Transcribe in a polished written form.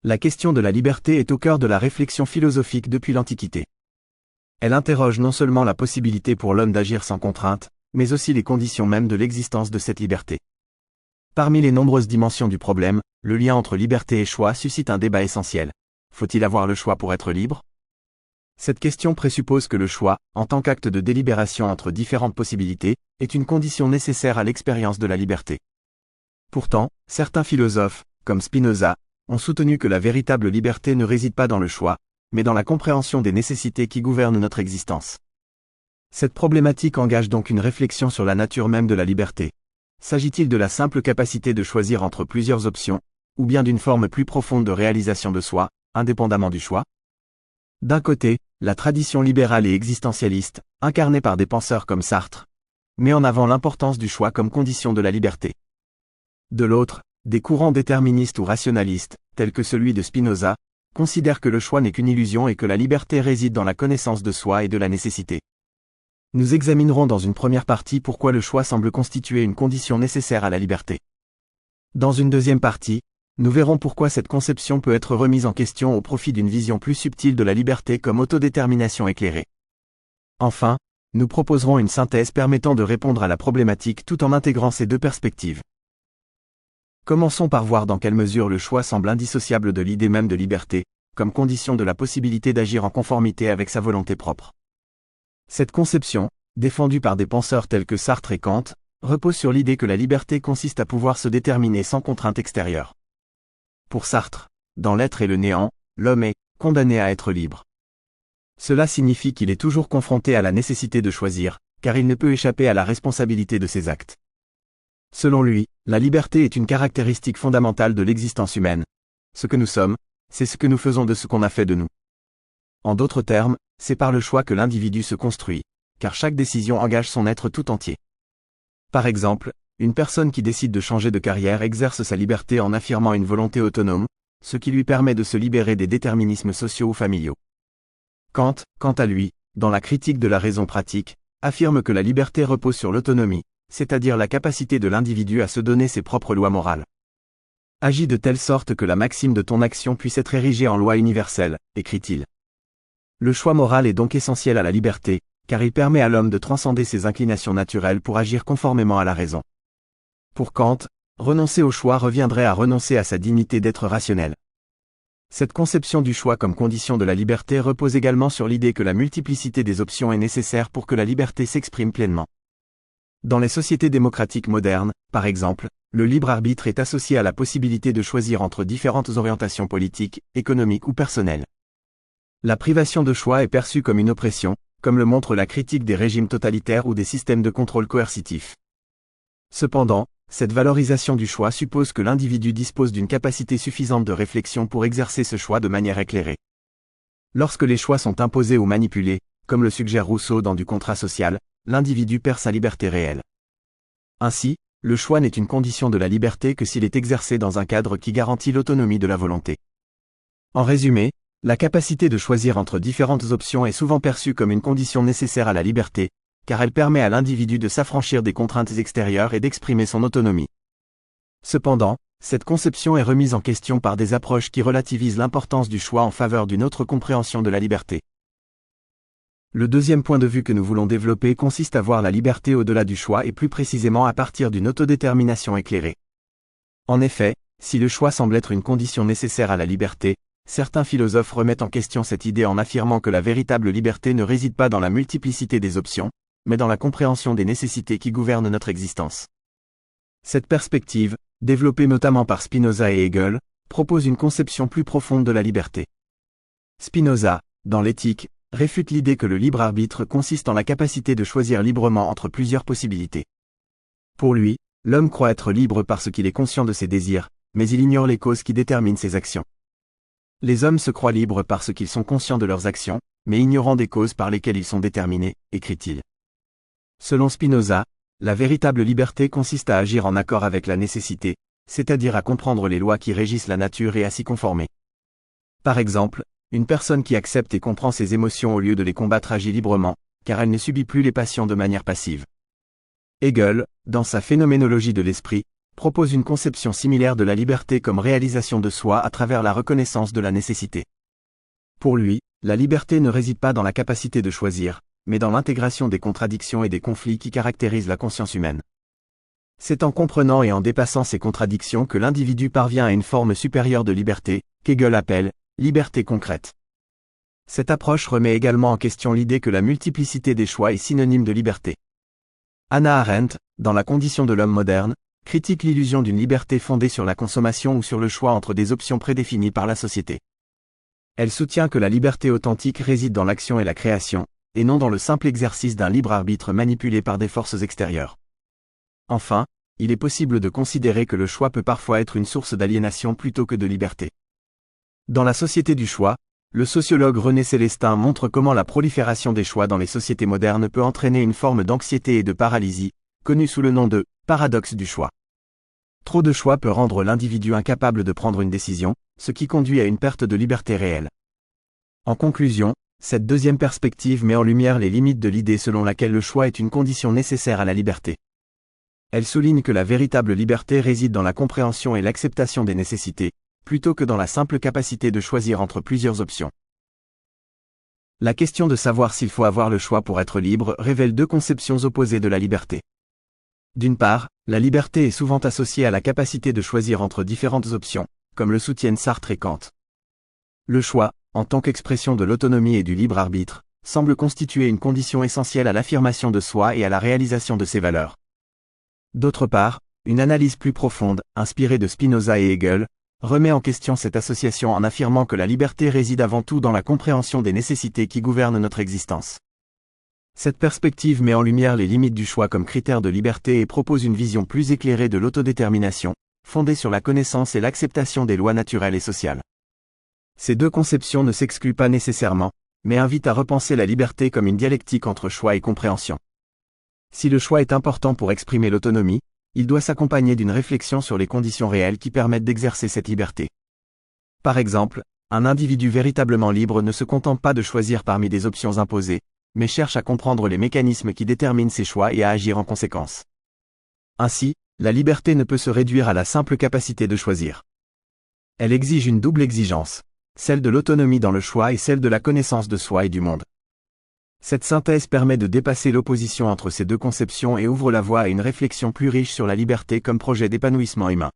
La question de la liberté est au cœur de la réflexion philosophique depuis l'Antiquité. Elle interroge non seulement la possibilité pour l'homme d'agir sans contrainte, mais aussi les conditions mêmes de l'existence de cette liberté. Parmi les nombreuses dimensions du problème, le lien entre liberté et choix suscite un débat essentiel. Faut-il avoir le choix pour être libre? Cette question présuppose que le choix, en tant qu'acte de délibération entre différentes possibilités, est une condition nécessaire à l'expérience de la liberté. Pourtant, certains philosophes, comme Spinoza, ont soutenu que la véritable liberté ne réside pas dans le choix, mais dans la compréhension des nécessités qui gouvernent notre existence. Cette problématique engage donc une réflexion sur la nature même de la liberté. S'agit-il de la simple capacité de choisir entre plusieurs options, ou bien d'une forme plus profonde de réalisation de soi, indépendamment du choix? D'un côté, la tradition libérale et existentialiste, incarnée par des penseurs comme Sartre, met en avant l'importance du choix comme condition de la liberté. De l'autre, des courants déterministes ou rationalistes, tels que celui de Spinoza, considèrent que le choix n'est qu'une illusion et que la liberté réside dans la connaissance de soi et de la nécessité. Nous examinerons dans une première partie pourquoi le choix semble constituer une condition nécessaire à la liberté. Dans une deuxième partie, nous verrons pourquoi cette conception peut être remise en question au profit d'une vision plus subtile de la liberté comme autodétermination éclairée. Enfin, nous proposerons une synthèse permettant de répondre à la problématique tout en intégrant ces deux perspectives. Commençons par voir dans quelle mesure le choix semble indissociable de l'idée même de liberté, comme condition de la possibilité d'agir en conformité avec sa volonté propre. Cette conception, défendue par des penseurs tels que Sartre et Kant, repose sur l'idée que la liberté consiste à pouvoir se déterminer sans contrainte extérieure. Pour Sartre, dans l'être et le néant, l'homme est condamné à être libre. Cela signifie qu'il est toujours confronté à la nécessité de choisir, car il ne peut échapper à la responsabilité de ses actes. Selon lui, la liberté est une caractéristique fondamentale de l'existence humaine. Ce que nous sommes, c'est ce que nous faisons de ce qu'on a fait de nous. En d'autres termes, c'est par le choix que l'individu se construit, car chaque décision engage son être tout entier. Par exemple, une personne qui décide de changer de carrière exerce sa liberté en affirmant une volonté autonome, ce qui lui permet de se libérer des déterminismes sociaux ou familiaux. Kant, quant à lui, dans la critique de la raison pratique, affirme que la liberté repose sur l'autonomie, c'est-à-dire la capacité de l'individu à se donner ses propres lois morales. Agis de telle sorte que la maxime de ton action puisse être érigée en loi universelle, écrit-il. Le choix moral est donc essentiel à la liberté, car il permet à l'homme de transcender ses inclinations naturelles pour agir conformément à la raison. Pour Kant, renoncer au choix reviendrait à renoncer à sa dignité d'être rationnel. Cette conception du choix comme condition de la liberté repose également sur l'idée que la multiplicité des options est nécessaire pour que la liberté s'exprime pleinement. Dans les sociétés démocratiques modernes, par exemple, le libre arbitre est associé à la possibilité de choisir entre différentes orientations politiques, économiques ou personnelles. La privation de choix est perçue comme une oppression, comme le montre la critique des régimes totalitaires ou des systèmes de contrôle coercitif. Cependant, cette valorisation du choix suppose que l'individu dispose d'une capacité suffisante de réflexion pour exercer ce choix de manière éclairée. Lorsque les choix sont imposés ou manipulés, comme le suggère Rousseau dans Du contrat social, l'individu perd sa liberté réelle. Ainsi, le choix n'est une condition de la liberté que s'il est exercé dans un cadre qui garantit l'autonomie de la volonté. En résumé, la capacité de choisir entre différentes options est souvent perçue comme une condition nécessaire à la liberté, car elle permet à l'individu de s'affranchir des contraintes extérieures et d'exprimer son autonomie. Cependant, cette conception est remise en question par des approches qui relativisent l'importance du choix en faveur d'une autre compréhension de la liberté. Le deuxième point de vue que nous voulons développer consiste à voir la liberté au-delà du choix et plus précisément à partir d'une autodétermination éclairée. En effet, si le choix semble être une condition nécessaire à la liberté, certains philosophes remettent en question cette idée en affirmant que la véritable liberté ne réside pas dans la multiplicité des options, mais dans la compréhension des nécessités qui gouvernent notre existence. Cette perspective, développée notamment par Spinoza et Hegel, propose une conception plus profonde de la liberté. Spinoza, dans l'Éthique, réfute l'idée que le libre arbitre consiste en la capacité de choisir librement entre plusieurs possibilités. Pour lui, l'homme croit être libre parce qu'il est conscient de ses désirs, mais il ignore les causes qui déterminent ses actions. Les hommes se croient libres parce qu'ils sont conscients de leurs actions, mais ignorant des causes par lesquelles ils sont déterminés, écrit-il. Selon Spinoza, la véritable liberté consiste à agir en accord avec la nécessité, c'est-à-dire à comprendre les lois qui régissent la nature et à s'y conformer. Par exemple, une personne qui accepte et comprend ses émotions au lieu de les combattre agit librement, car elle ne subit plus les passions de manière passive. Hegel, dans sa phénoménologie de l'esprit, propose une conception similaire de la liberté comme réalisation de soi à travers la reconnaissance de la nécessité. Pour lui, la liberté ne réside pas dans la capacité de choisir, mais dans l'intégration des contradictions et des conflits qui caractérisent la conscience humaine. C'est en comprenant et en dépassant ces contradictions que l'individu parvient à une forme supérieure de liberté, qu'Hegel appelle « liberté concrète ». Cette approche remet également en question l'idée que la multiplicité des choix est synonyme de liberté. Hannah Arendt, dans La condition de l'homme moderne, critique l'illusion d'une liberté fondée sur la consommation ou sur le choix entre des options prédéfinies par la société. Elle soutient que la liberté authentique réside dans l'action et la création, et non dans le simple exercice d'un libre arbitre manipulé par des forces extérieures. Enfin, il est possible de considérer que le choix peut parfois être une source d'aliénation plutôt que de liberté. Dans La société du choix, le sociologue René Célestin montre comment la prolifération des choix dans les sociétés modernes peut entraîner une forme d'anxiété et de paralysie, connue sous le nom de « paradoxe du choix ». Trop de choix peut rendre l'individu incapable de prendre une décision, ce qui conduit à une perte de liberté réelle. En conclusion, cette deuxième perspective met en lumière les limites de l'idée selon laquelle le choix est une condition nécessaire à la liberté. Elle souligne que la véritable liberté réside dans la compréhension et l'acceptation des nécessités, plutôt que dans la simple capacité de choisir entre plusieurs options. La question de savoir s'il faut avoir le choix pour être libre révèle deux conceptions opposées de la liberté. D'une part, la liberté est souvent associée à la capacité de choisir entre différentes options, comme le soutiennent Sartre et Kant. Le choix, en tant qu'expression de l'autonomie et du libre arbitre, semble constituer une condition essentielle à l'affirmation de soi et à la réalisation de ses valeurs. D'autre part, une analyse plus profonde, inspirée de Spinoza et Hegel, remet en question cette association en affirmant que la liberté réside avant tout dans la compréhension des nécessités qui gouvernent notre existence. Cette perspective met en lumière les limites du choix comme critère de liberté et propose une vision plus éclairée de l'autodétermination, fondée sur la connaissance et l'acceptation des lois naturelles et sociales. Ces deux conceptions ne s'excluent pas nécessairement, mais invitent à repenser la liberté comme une dialectique entre choix et compréhension. Si le choix est important pour exprimer l'autonomie, il doit s'accompagner d'une réflexion sur les conditions réelles qui permettent d'exercer cette liberté. Par exemple, un individu véritablement libre ne se contente pas de choisir parmi des options imposées, mais cherche à comprendre les mécanismes qui déterminent ses choix et à agir en conséquence. Ainsi, la liberté ne peut se réduire à la simple capacité de choisir. Elle exige une double exigence, celle de l'autonomie dans le choix et celle de la connaissance de soi et du monde. Cette synthèse permet de dépasser l'opposition entre ces deux conceptions et ouvre la voie à une réflexion plus riche sur la liberté comme projet d'épanouissement humain.